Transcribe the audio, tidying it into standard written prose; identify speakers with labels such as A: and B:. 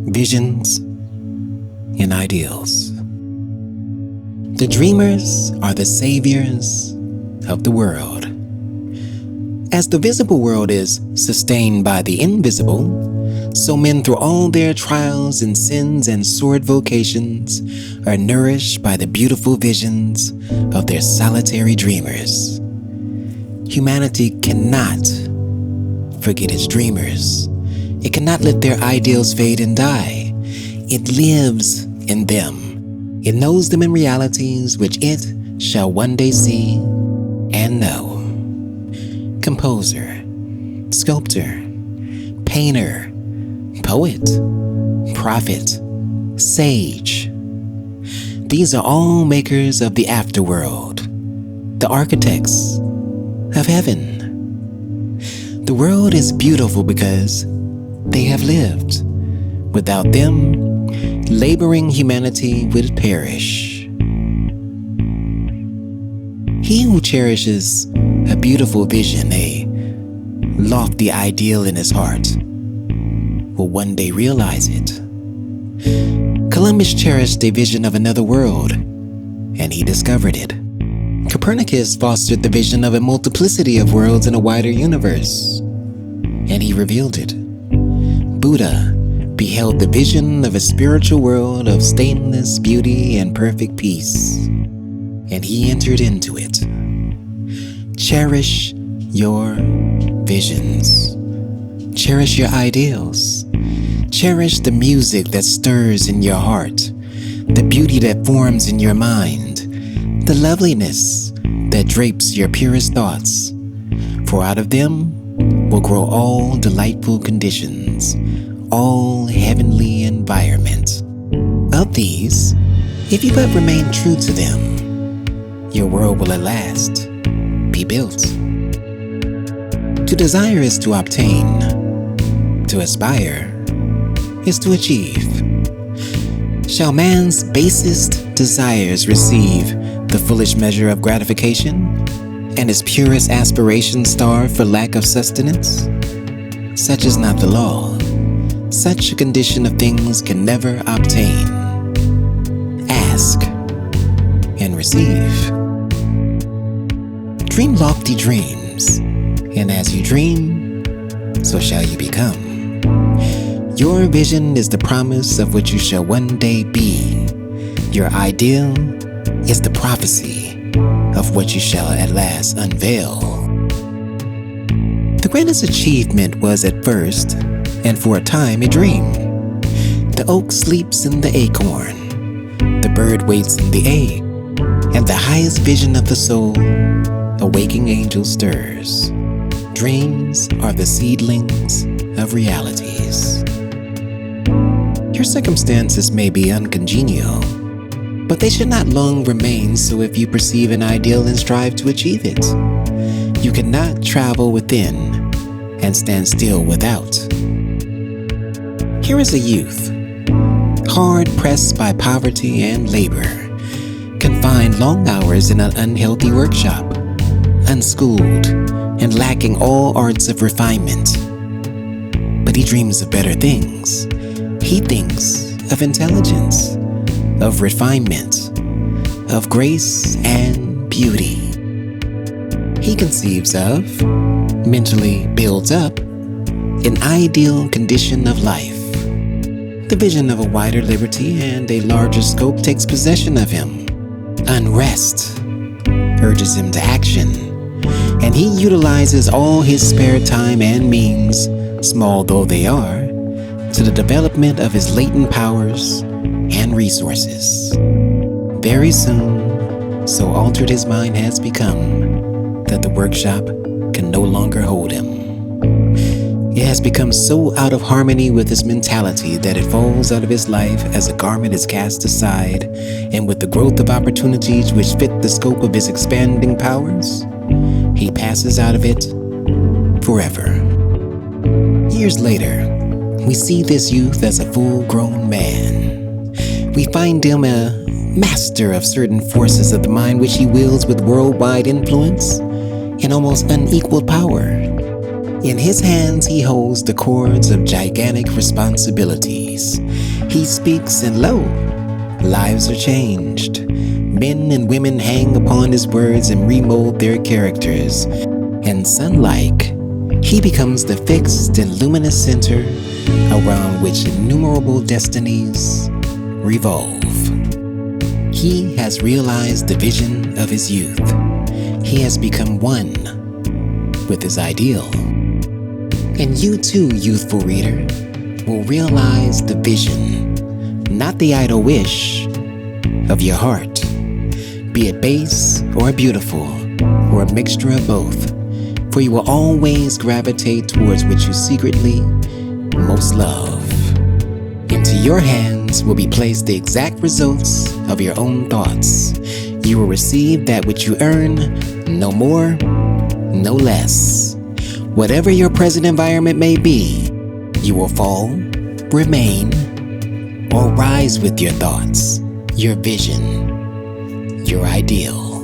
A: visions, and ideals. The dreamers are the saviors of the world. As the visible world is sustained by the invisible, so men through all their trials and sins and sordid vocations are nourished by the beautiful visions of their solitary dreamers. Humanity cannot forget its dreamers. It cannot let their ideals fade and die. It lives in them. It knows them in realities which it shall one day see and know. Composer, sculptor, painter, poet, prophet, sage. These are all makers of the afterworld, the architects of heaven. The world is beautiful because they have lived. Without them, laboring humanity would perish. He who cherishes a beautiful vision, a lofty ideal in his heart, will one day realize it. Columbus cherished a vision of another world, and he discovered it. Copernicus fostered the vision of a multiplicity of worlds in a wider universe, and he revealed it. Buddha beheld the vision of a spiritual world of stainless beauty and perfect peace, and he entered into it. Cherish your visions. Cherish your ideals. Cherish the music that stirs in your heart, the beauty that forms in your mind, the loveliness that drapes your purest thoughts. For out of them will grow all delightful conditions, all heavenly environment. Of these, if you but remain true to them, your world will at last be built. To desire is to obtain. To aspire is to achieve. Shall man's basest desires receive the fullest measure of gratification, and his purest aspirations starve for lack of sustenance? Such is not the law. Such a condition of things can never obtain. Ask and receive. Dream lofty dreams, and as you dream, so shall you become. Your vision is the promise of what you shall one day be. Your ideal is the prophecy of what you shall at last unveil. The greatest achievement was at first, and for a time, a dream. The oak sleeps in the acorn, the bird waits in the egg, and the highest vision of the soul, a waking angel stirs. Dreams are the seedlings of realities. Your circumstances may be uncongenial, but they should not long remain so if you perceive an ideal and strive to achieve it. You cannot travel within and stand still without. Here is a youth, hard pressed by poverty and labor, confined long hours in an unhealthy workshop, unschooled and lacking all arts of refinement. But he dreams of better things. He thinks of intelligence, of refinement, of grace and beauty. He conceives of, mentally builds up, an ideal condition of life. The vision of a wider liberty and a larger scope takes possession of him. Unrest urges him to action, and he utilizes all his spare time and means, small though they are, to the development of his latent powers and resources. Very soon, so altered his mind has become that the workshop can no longer hold him. It has become so out of harmony with his mentality that it falls out of his life as a garment is cast aside, and with the growth of opportunities which fit the scope of his expanding powers, he passes out of it forever. Years later, we see this youth as a full-grown man. We find him a master of certain forces of the mind which he wields with worldwide influence and almost unequaled power. In his hands, he holds the cords of gigantic responsibilities. He speaks, and lo, lives are changed. Men and women hang upon his words and remold their characters. And sun-like, he becomes the fixed and luminous center around which innumerable destinies revolve. He has realized the vision of his youth. He has become one with his ideal. And you too, youthful reader, will realize the vision, not the idle wish, of your heart, be it base or beautiful, or a mixture of both, for you will always gravitate towards what you secretly most love. Into your hands will be placed the exact results of your own thoughts. You will receive that which you earn, no more, no less. Whatever your present environment may be, you will fall, remain, or rise with your thoughts, your vision, your ideal.